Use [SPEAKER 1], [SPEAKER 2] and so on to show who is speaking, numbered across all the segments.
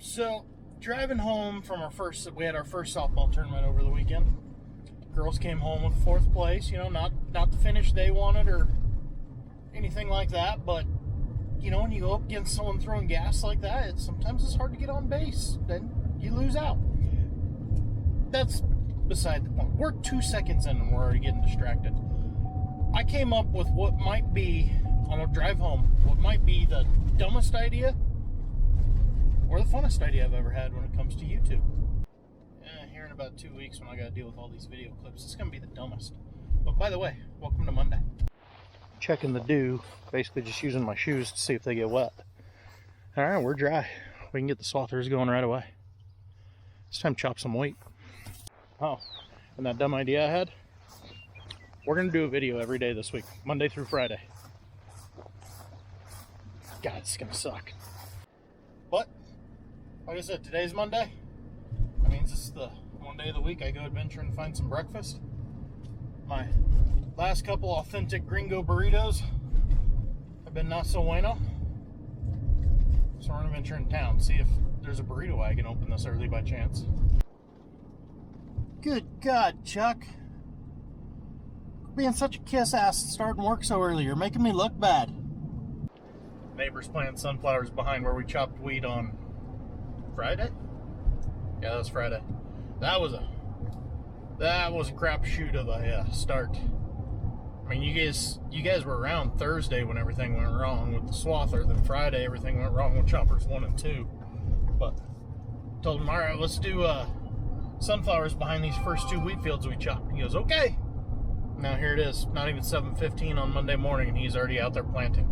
[SPEAKER 1] So, driving home from we had our first softball tournament over the weekend. Girls came home with fourth place, not the finish they wanted or anything like that, but, when you go up against someone throwing gas like that, sometimes it's hard to get on base. Then you lose out. That's beside the point. We're 2 seconds in and we're already getting distracted. I came up with what might be, on a drive home, what might be the dumbest idea or the funnest idea I've ever had when it comes to YouTube. Here in about 2 weeks when I got to deal with all these video clips, it's going to be the dumbest. But by the way, welcome to Monday. Checking the dew, basically just using my shoes to see if they get wet. Alright, we're dry. We can get the swathers going right away. It's time to chop some weight. Oh, and that dumb idea I had? We're going to do a video every day this week, Monday through Friday. God, it's going to suck. But, like I said, today's Monday. That means it's the one day of the week I go adventuring and find some breakfast. My last couple authentic gringo burritos have been not so bueno. So we're going to venture in town, see if there's a burrito wagon open this early by chance. Good God, Chuck. Being such a kiss-ass and starting work so early, you're making me look bad. Neighbors planting sunflowers behind where we chopped weed on Friday? Yeah, that was Friday. That was a crapshoot of a start. I mean, you guys were around Thursday when everything went wrong with the swather. Then Friday, everything went wrong with choppers 1 and 2. But told him, all right, let's do sunflowers behind these first 2 wheat fields we chopped. He goes, okay. Now here it is, not even 7:15 on Monday morning, and he's already out there planting.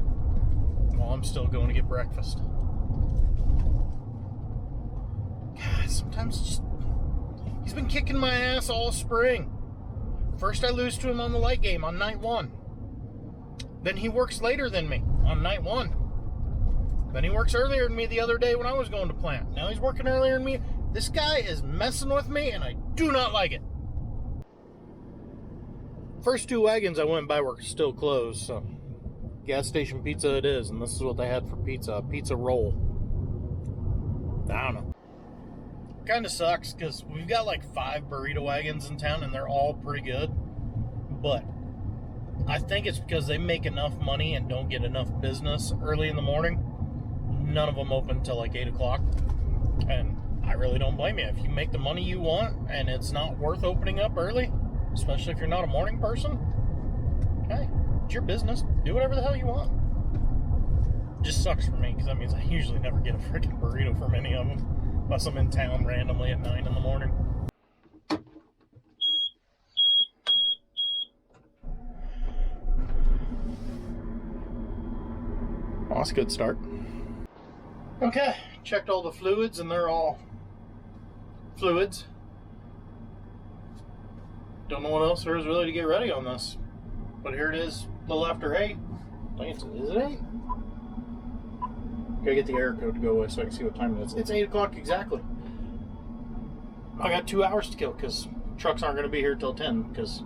[SPEAKER 1] While I'm still going to get breakfast. God, sometimes just... He's been kicking my ass all spring. First I lose to him on the light game on night 1. Then he works later than me on night 1. Then he works earlier than me the other day when I was going to plant. Now he's working earlier than me. This guy is messing with me, and I do not like it. First 2 wagons I went by were still closed, so gas station pizza it is, and this is what they had for pizza, a pizza roll. I don't know. Kind of sucks because we've got like 5 burrito wagons in town and they're all pretty good, but I think it's because they make enough money and don't get enough business early in the morning. None of them open until like 8 o'clock, and I really don't blame you. If you make the money you want and it's not worth opening up early, especially if you're not a morning person, okay, it's your business. Do whatever the hell you want. It just sucks for me because that means I usually never get a freaking burrito from any of them unless I'm in town randomly at 9 in the morning. Oh, that's a good start. Okay, checked all the fluids and they're all fluids. Don't know what else there is really to get ready on this. But here it is, a little after 8. I think is it 8? Gotta get the error code to go away so I can see what time it is. It's 8 o'clock exactly. I got 2 hours to kill because trucks aren't going to be here till 10 because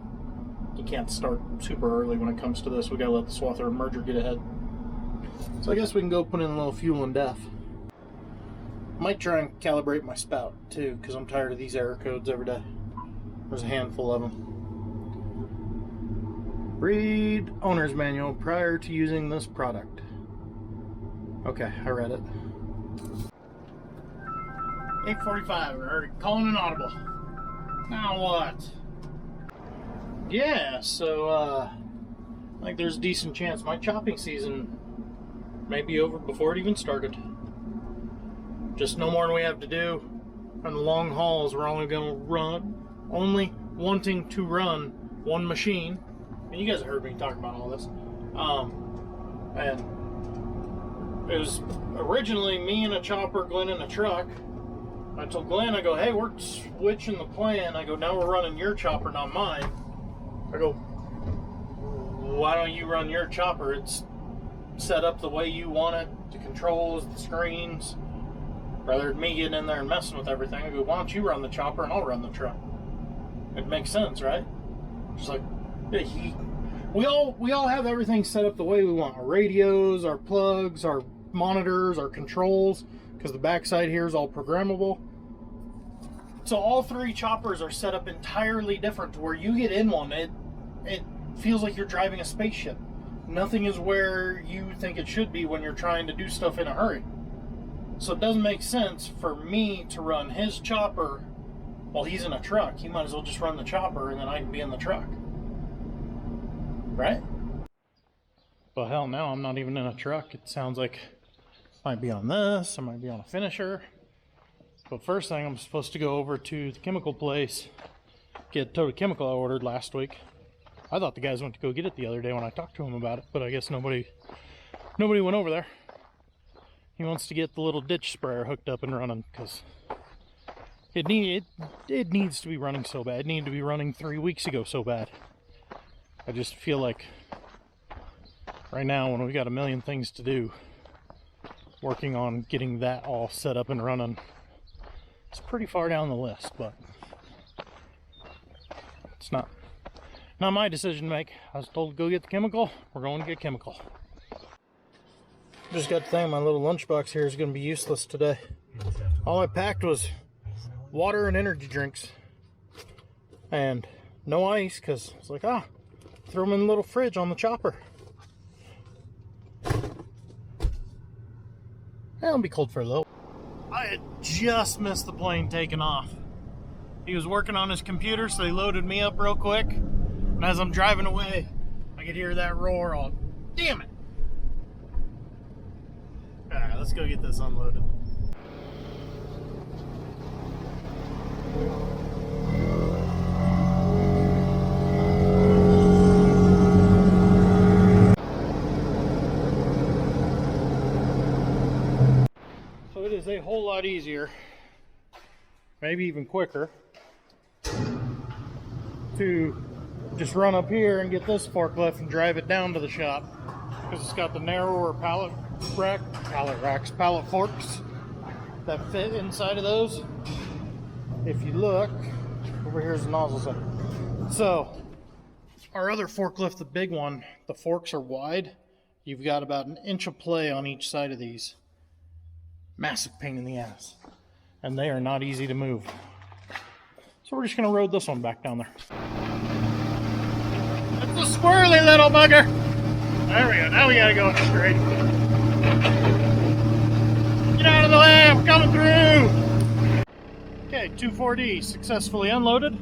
[SPEAKER 1] you can't start super early when it comes to this. We gotta let the swather and merger get ahead. So I guess we can go put in a little fuel and DEF. Might try and calibrate my spout too because I'm tired of these error codes every day. There's a handful of them. Read owner's manual prior to using this product. Okay, I read it. 8:45, we're already calling an audible. Now what? Yeah, so I think there's a decent chance my chopping season may be over before it even started. Just no more than we have to do. On the long hauls, we're only wanting to run one machine. And you guys have heard me talk about all this. And it was originally me and a chopper, Glenn in a truck. I told Glenn, I go, hey, we're switching the plan. I go, now we're running your chopper, not mine. I go, why don't you run your chopper? It's set up the way you want it, the controls, the screens. Rather than me getting in there and messing with everything, I go, why don't you run the chopper and I'll run the truck? It makes sense, right? Just like, we all have everything set up the way we want. Our radios, our plugs, our monitors, our controls, because the backside here is all programmable. So all 3 choppers are set up entirely different to where you get in one, it feels like you're driving a spaceship. Nothing is where you think it should be when you're trying to do stuff in a hurry. So it doesn't make sense for me to run his chopper while he's in a truck. He might as well just run the chopper and then I can be in the truck. Right? Well, hell, now I'm not even in a truck. It sounds like I might be on this, I might be on a finisher. But first thing, I'm supposed to go over to the chemical place, get a tote of chemical I ordered last week. I thought the guys went to go get it the other day when I talked to him about it, but I guess nobody went over there. He wants to get the little ditch sprayer hooked up and running because it needs to be running so bad. It needed to be running 3 weeks ago so bad. I just feel like right now, when we got a million things to do, working on getting that all set up and running, it's pretty far down the list, but it's not my decision to make. I was told to go get the chemical. We're going to get chemical. Just got to think my little lunchbox here is going to be useless today. All I packed was water and energy drinks and no ice, because it's like, throw them in the little fridge on the chopper. It'll be cold for a little. I had just missed the plane taking off. He was working on his computer, so he loaded me up real quick. And as I'm driving away, I could hear that roar all, damn it. All right, let's go get this unloaded. So it is a whole lot easier, maybe even quicker, to just run up here and get this forklift and drive it down to the shop, because it's got the narrower pallet forks that fit inside of those. If you look over, here's the nozzle set. So our other forklift, the big one, the forks are wide. You've got about an inch of play on each side of these. Massive pain in the ass, and they are not easy to move. So we're just gonna road this one back down there. It's a squirrely little bugger. There we go. Now we gotta go straight. Get out of the way, I'm coming through. Okay, 2,4-D successfully unloaded.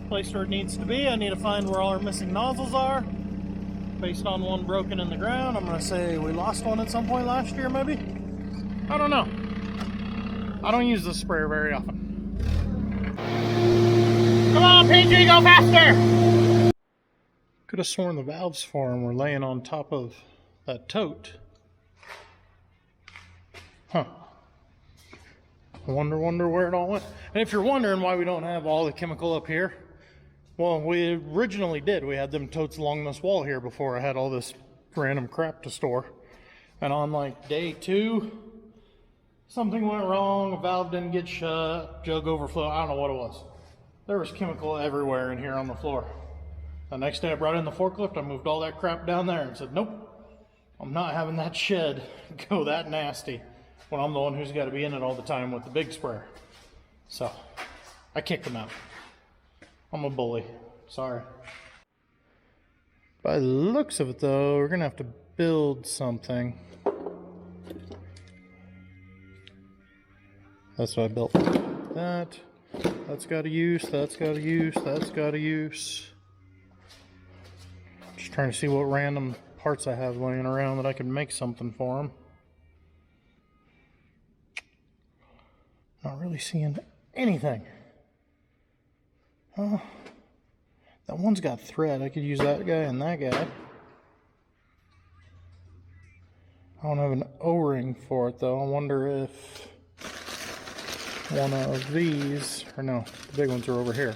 [SPEAKER 1] Placed where it needs to be. I need to find where all our missing nozzles are. Based on one broken in the ground, I'm gonna say we lost one at some point last year, maybe? I don't know. I don't use this sprayer very often. Come on, PG, go faster! Could have sworn the valves for him were laying on top of that tote. Huh. Wonder where it all went. And if you're wondering why we don't have all the chemical up here, well, we originally did. We had them totes along this wall here before I had all this random crap to store. And on like day 2, something went wrong, a valve didn't get shut, jug overflow, I don't know what it was. There was chemical everywhere in here on the floor. The next day I brought in the forklift, I moved all that crap down there and said, nope, I'm not having that shed go that nasty when I'm the one who's got to be in it all the time with the big sprayer. So, I kicked them out. I'm a bully, sorry. By the looks of it though, we're gonna have to build something. That's what I built. That's got a use, that's got a use, that's got a use. Just trying to see what random parts I have laying around that I can make something for them. Not really seeing anything. Oh, that one's got thread. I could use that guy and that guy. I don't have an O-ring for it though. I wonder if one of these, or no, the big ones are over here.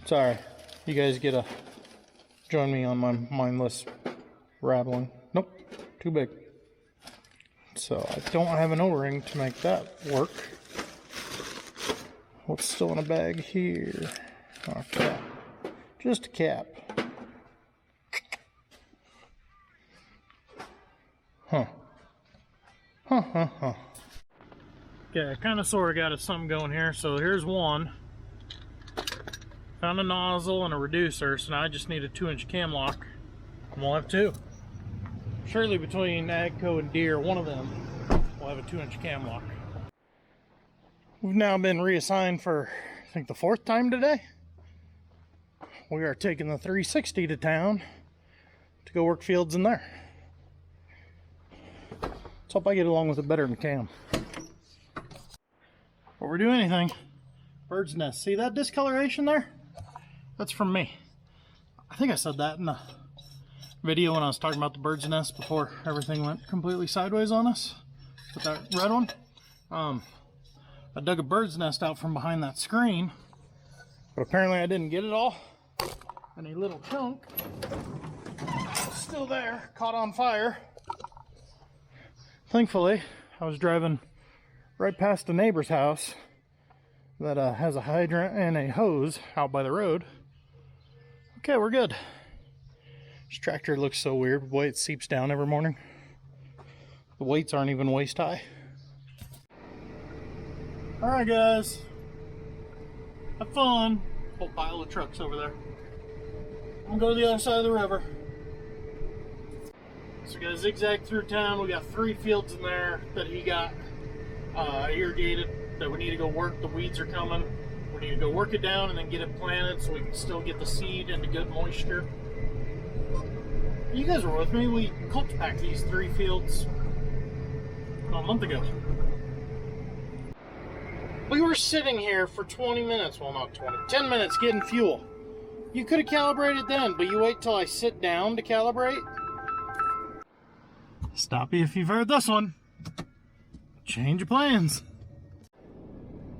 [SPEAKER 1] Sorry, you guys get to join me on my mindless rattling. Nope, too big. So I don't have an O-ring to make that work. What's still in a bag here? Oh, cap. Just a cap. Huh. Okay, I kind of sort of got us something going here. So here's one. Found a nozzle and a reducer, so now I just need a 2-inch cam lock. And we'll have two. Surely between Agco and Deere, one of them will have a 2-inch cam lock. We've now been reassigned for, I think, the 4th time today. We are taking the 360 to town to go work fields in there. Let's hope I get along with it better than Cam. Before we do anything, bird's nest. See that discoloration there? That's from me. I think I said that in the video when I was talking about the bird's nest before everything went completely sideways on us with that red one. I dug a bird's nest out from behind that screen, but apparently I didn't get it all, and a little chunk still there, caught on fire. Thankfully, I was driving right past a neighbor's house that has a hydrant and a hose out by the road. Okay, we're good. This tractor looks so weird the way it seeps down every morning. The weights aren't even waist high. Alright guys, have fun. Whole pile of trucks over there. I'm gonna go to the other side of the river. So we gotta zigzag through town. We got 3 fields in there that he got irrigated that we need to go work. The weeds are coming. We need to go work it down and then get it planted so we can still get the seed into good moisture. You guys were with me. We cultipacked these 3 fields a month ago. We were sitting here for 20 minutes, well not 20, 10 minutes getting fuel. You could have calibrated then, but you wait till I sit down to calibrate? Stop you if you've heard this one. Change of plans.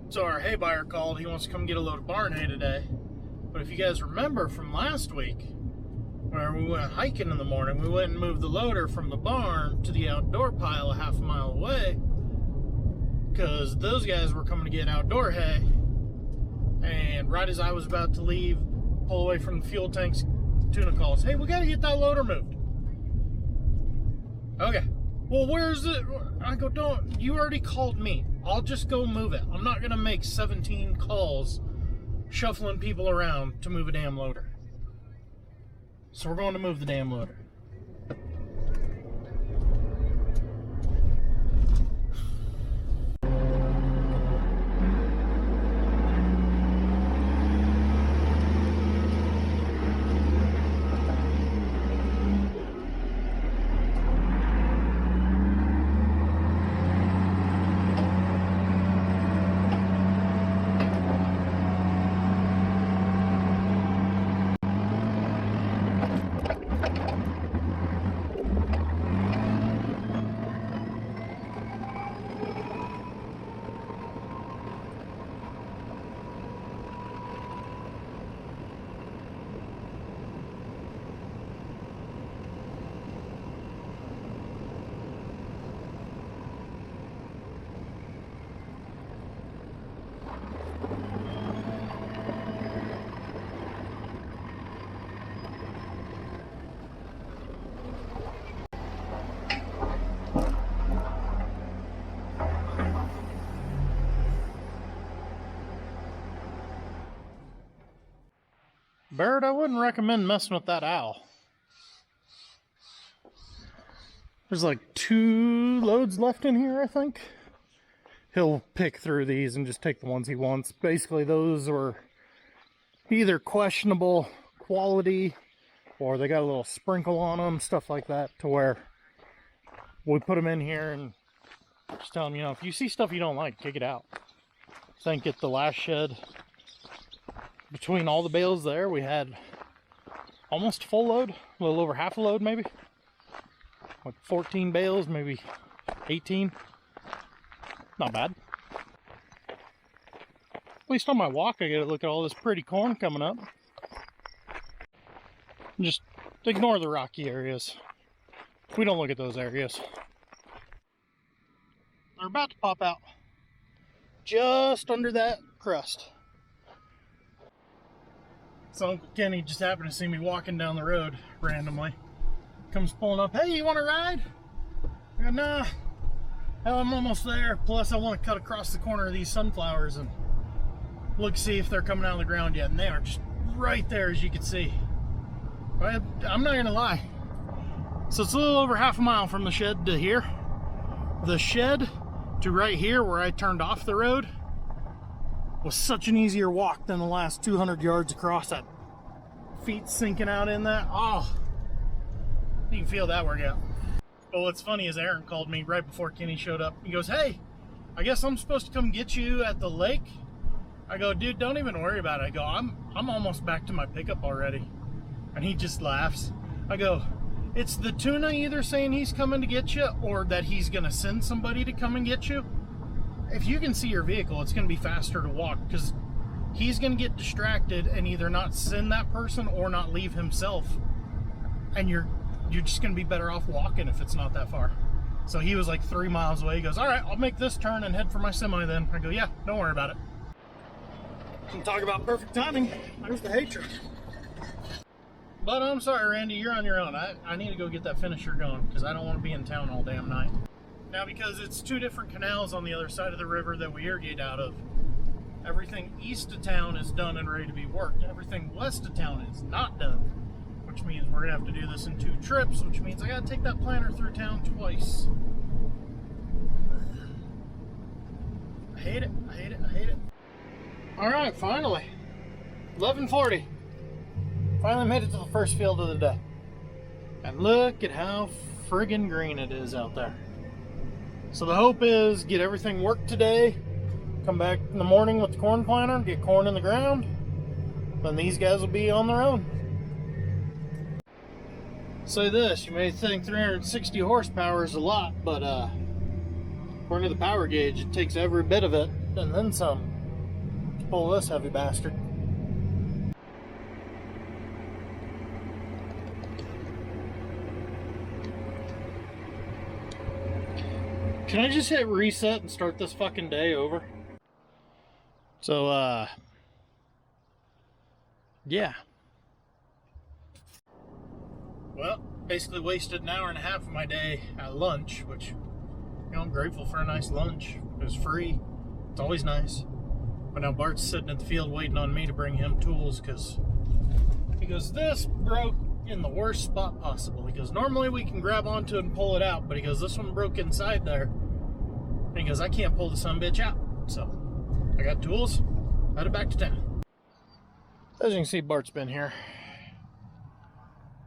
[SPEAKER 1] So our hay buyer called, he wants to come get a load of barn hay today. But if you guys remember from last week, where we went hiking in the morning, we went and moved the loader from the barn to the outdoor pile a half a mile away, because those guys were coming to get outdoor hay, and right as I was about to leave, pull away from the fuel tanks, Tuna calls, hey, we got to get that loader moved. Okay, well, where's it? I go, don't, you already called me. I'll just go move it. I'm not going to make 17 calls shuffling people around to move a damn loader. So we're going to move the damn loader. Barrett, I wouldn't recommend messing with that owl. There's like 2 loads left in here, I think. He'll pick through these and just take the ones he wants. Basically, those were either questionable quality or they got a little sprinkle on them, stuff like that, to where we put them in here and just tell them, you know, if you see stuff you don't like, take it out. I think at the last shed, between all the bales there, we had almost a full load, a little over half a load maybe. Like 14 bales, maybe 18. Not bad. At least on my walk I get to look at all this pretty corn coming up. Just ignore the rocky areas. We don't look at those areas. They're about to pop out. Just under that crust. So Uncle Kenny just happened to see me walking down the road randomly. Comes pulling up, hey, you want to ride? I go, nah, Hell, I'm almost there. Plus, I want to cut across the corner of these sunflowers and look, see if they're coming out of the ground yet. And they are just right there, as you can see. I'm not gonna lie. So it's a little over half a mile from the shed to here. The shed to right here, where I turned off the road, was such an easier walk than the last 200 yards across that. Feet sinking out in that. Oh, you can feel that workout. But what's funny is Aaron called me right before Kenny showed up. He goes, "Hey, I guess I'm supposed to come get you at the lake." I go, "Dude, don't even worry about it." I go, I'm almost back to my pickup already." And he just laughs. I go, "It's the tuna either saying he's coming to get you or that he's gonna send somebody to come and get you. If you can see your vehicle, it's gonna be faster to walk, because he's gonna get distracted and either not send that person or not leave himself. And you're just gonna be better off walking if it's not that far." So he was like 3 miles away. He goes, "All right, I'll make this turn and head for my semi then." I go, "Yeah, don't worry about it." And talk about perfect timing. There's the hay truck. But I'm sorry, Randy, you're on your own. I need to go get that finisher going, because I don't want to be in town all damn night. Now, because it's 2 different canals on the other side of the river that we irrigate out of, everything east of town is done and ready to be worked. Everything west of town is not done, which means we're going to have to do this in 2 trips, which means I got to take that planter through town twice. I hate it. I hate it. I hate it. All right, finally. 11:40. Finally made it to the first field of the day. And look at how friggin' green it is out there. So the hope is get everything worked today, come back in the morning with the corn planter, get corn in the ground, then these guys will be on their own. Say this, you may think 360 horsepower is a lot, but according to the power gauge, it takes every bit of it and then some to pull this heavy bastard. Can I just hit reset and start this fucking day over? So, yeah. Well, basically wasted an hour and a half of my day at lunch, which, you know, I'm grateful for a nice lunch. It was free. It's always nice. But now Bart's sitting at the field waiting on me to bring him tools, because he goes, "This broke in the worst spot possible." He goes, "Normally we can grab onto it and pull it out," but he goes, "This one broke inside there." And he goes, "I can't pull the sumbitch out." So I got tools, headed back to town. As you can see, Bart's been here.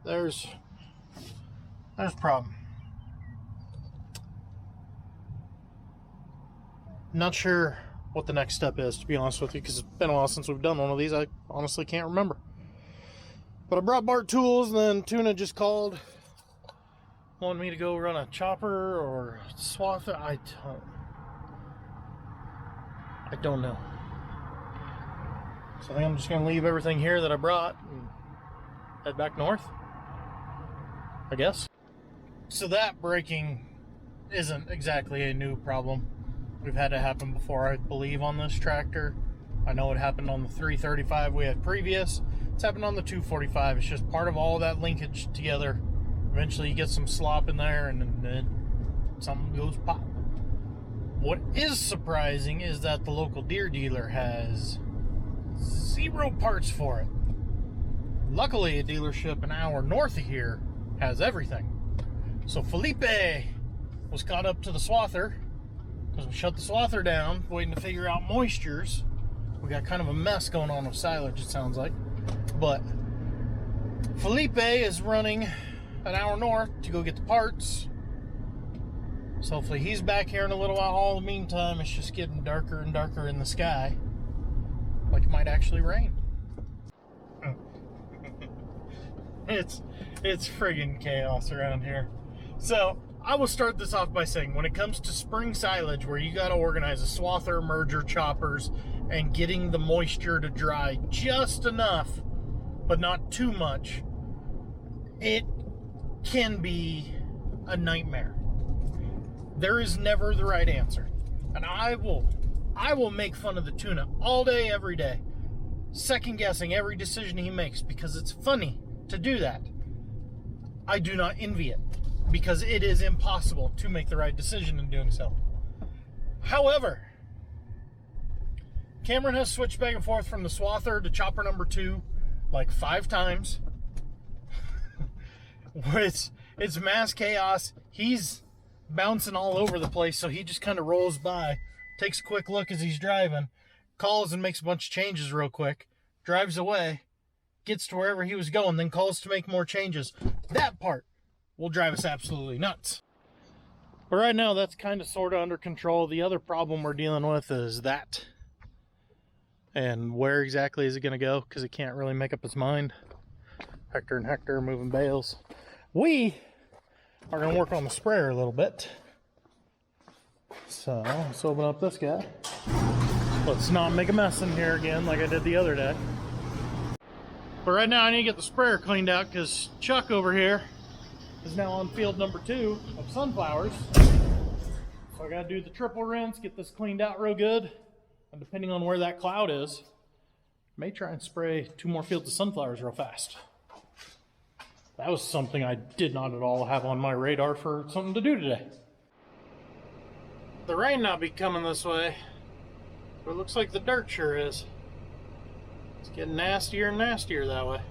[SPEAKER 1] There's a problem. Not sure what the next step is, to be honest with you, because it's been a while since we've done one of these. I honestly can't remember. But I brought Bart tools, and then Tuna just called, wanted me to go run a chopper or swather. I don't know. So I think I'm just going to leave everything here that I brought and head back north, I guess. So that braking isn't exactly a new problem. We've had it happen before, I believe, on this tractor. I know it happened on the 335 we had previous. It's happened on the 245. It's just part of all that linkage together. Eventually you get some slop in there and then something goes pop. What is surprising is that the local deer dealer has 0 parts for it. Luckily, a dealership an hour north of here has everything. So Felipe was caught up to the swather, because we shut the swather down, waiting to figure out moistures. We got kind of a mess going on with silage, it sounds like. But Felipe is running an hour north to go get the parts. So hopefully he's back here in a little while. All the meantime, it's just getting darker and darker in the sky. Like it might actually rain. It's friggin' chaos around here. So I will start this off by saying, when it comes to spring silage, where you got to organize a swather, merger, choppers, and getting the moisture to dry just enough, but not too much, it can be a nightmare. There is never the right answer. And I will make fun of the Tuna all day, every day, second guessing every decision he makes, because it's funny to do that. I do not envy it, because it is impossible to make the right decision in doing so. However, Cameron has switched back and forth from the swather to chopper number 2 like 5 times. It's mass chaos. He's bouncing all over the place, so he just kind of rolls by, takes a quick look as he's driving, calls and makes a bunch of changes real quick, drives away, gets to wherever he was going, then calls to make more changes. That part will drive us absolutely nuts. But right now, that's kind of sort of under control. The other problem we're dealing with is that. And where exactly is it going to go? Because it can't really make up its mind. Hector and Hector moving bales. We are going to work on the sprayer a little bit. So let's open up this guy. Let's not make a mess in here again like I did the other day. But right now I need to get the sprayer cleaned out because Chuck over here is now on field number 2 of sunflowers. So I got to do the triple rinse, get this cleaned out real good. And depending on where that cloud is, I may try and spray 2 more fields of sunflowers real fast. That was something I did not at all have on my radar for something to do today. The rain not be coming this way, but it looks like the dirt sure is. It's getting nastier and nastier that way.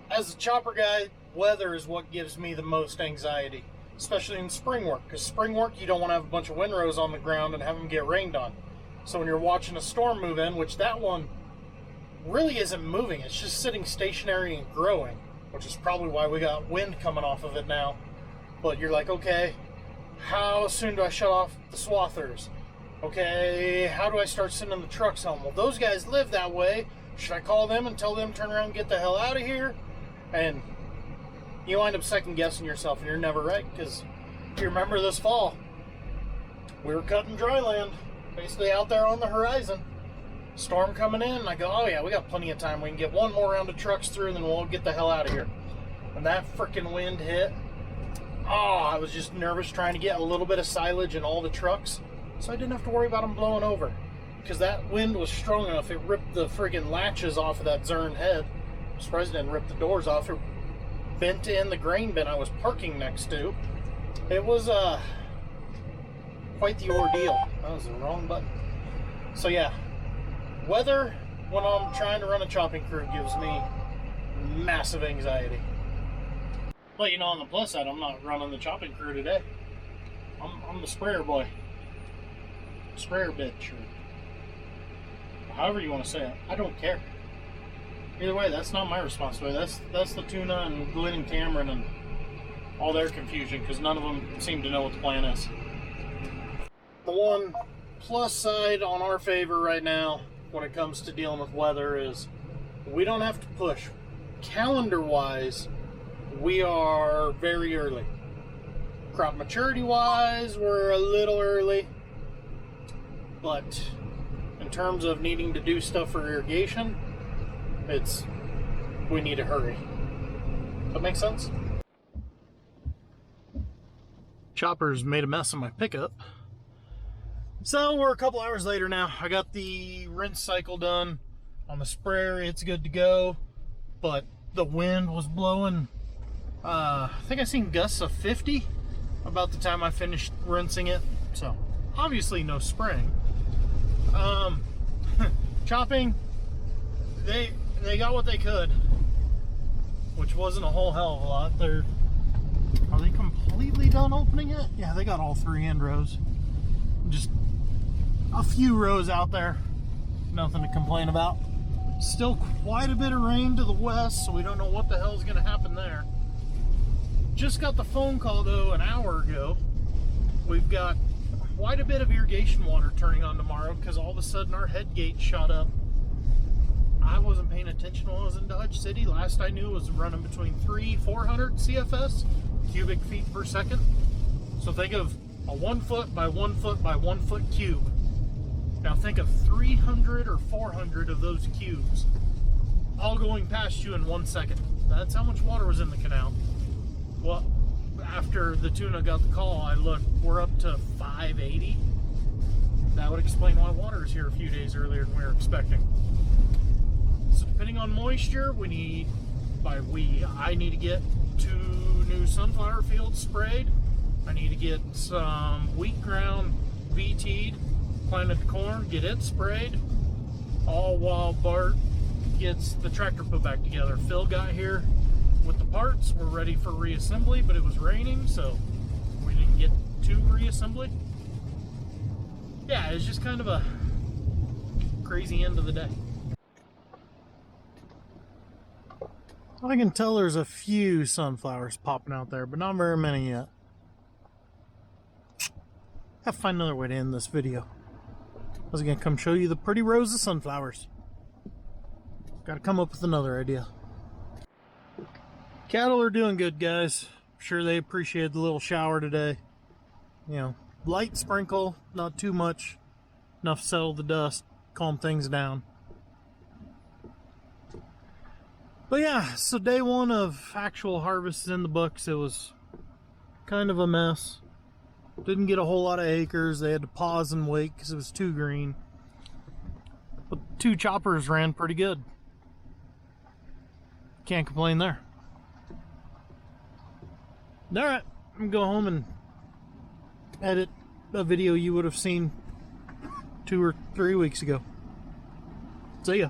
[SPEAKER 1] As a chopper guy, weather is what gives me the most anxiety, especially in spring work. Because spring work, you don't want to have a bunch of windrows on the ground and have them get rained on. So when you're watching a storm move in, which that one really isn't moving, it's just sitting stationary and growing, which is probably why we got wind coming off of it now. But you're like, okay, how soon do I shut off the swathers? Okay, how do I start sending the trucks home? Well, those guys live that way. Should I call them and tell them turn around and get the hell out of here? And you wind up second guessing yourself, and you're never right. Because if you remember this fall, we were cutting dry land, basically out there on the horizon. Storm coming in, and I go, oh yeah, we got plenty of time. We can get 1 more round of trucks through, and then we'll get the hell out of here. When that freaking wind hit, I was just nervous trying to get a little bit of silage in all the trucks, so I didn't have to worry about them blowing over. Because that wind was strong enough, it ripped the friggin' latches off of that Zern head. I'm surprised it didn't rip the doors off. It bent in the grain bin I was parking next to. It was quite the ordeal. That was the wrong button. So yeah, weather when I'm trying to run a chopping crew gives me massive anxiety. But you know, on the plus side, I'm not running the chopping crew today. I'm the sprayer boy. Sprayer bitch, or however you want to say it. I don't care. Either way, that's not my responsibility. That's the Tuna and Glenn and Cameron and all their confusion, because none of them seem to know what the plan is. The one plus side on our favor right now when it comes to dealing with weather is we don't have to push. Calendar-wise, we are very early. Crop maturity-wise, we're a little early. But in terms of needing to do stuff for irrigation, we need to hurry. That makes sense? Chopper's made a mess of my pickup. So we're a couple hours later now. I got the rinse cycle done on the sprayer. It's good to go. But the wind was blowing. I think I seen gusts of 50 about the time I finished rinsing it. So obviously no spraying. Chopping, they got what they could, which wasn't a whole hell of a lot. Are they completely done opening it? Yeah, they got all 3 end rows. Just a few rows out there. Nothing to complain about. Still quite a bit of rain to the west, so we don't know what the hell is going to happen there. Just got the phone call though an hour ago. We've got quite a bit of irrigation water turning on tomorrow because all of a sudden our head gate shot up. I wasn't paying attention when I was in Dodge City. Last I knew it was running between 300-400 CFS, cubic feet per second. So think of a 1 foot by 1 foot by 1 foot cube. Now think of 300 or 400 of those cubes all going past you in 1 second. That's how much water was in the canal. Well, after the Tuna got the call, I looked, we're up to 580. That would explain why water is here a few days earlier than we were expecting. So depending on moisture, I need to get 2 new sunflower fields sprayed. I need to get some wheat ground VT'd, planted the corn, get it sprayed, all while Bart gets the tractor put back together. Phil got here with the parts. We're ready for reassembly, but it was raining, so we didn't get to reassembly. Yeah, it's just kind of a crazy end of the day. I can tell there's a few sunflowers popping out there, but not very many yet. Have to find another way to end this video. I was gonna come show you the pretty rows of sunflowers. Gotta come up with another idea. Cattle are doing good, guys. I'm sure they appreciated the little shower today. You know, light sprinkle, not too much. Enough to settle the dust, calm things down. But yeah, so day one of actual harvest is in the books. It was kind of a mess. Didn't get a whole lot of acres. They had to pause and wait because it was too green. But 2 choppers ran pretty good. Can't complain there. Alright, I'm gonna go home and edit a video you would have seen 2 or 3 weeks ago. See ya.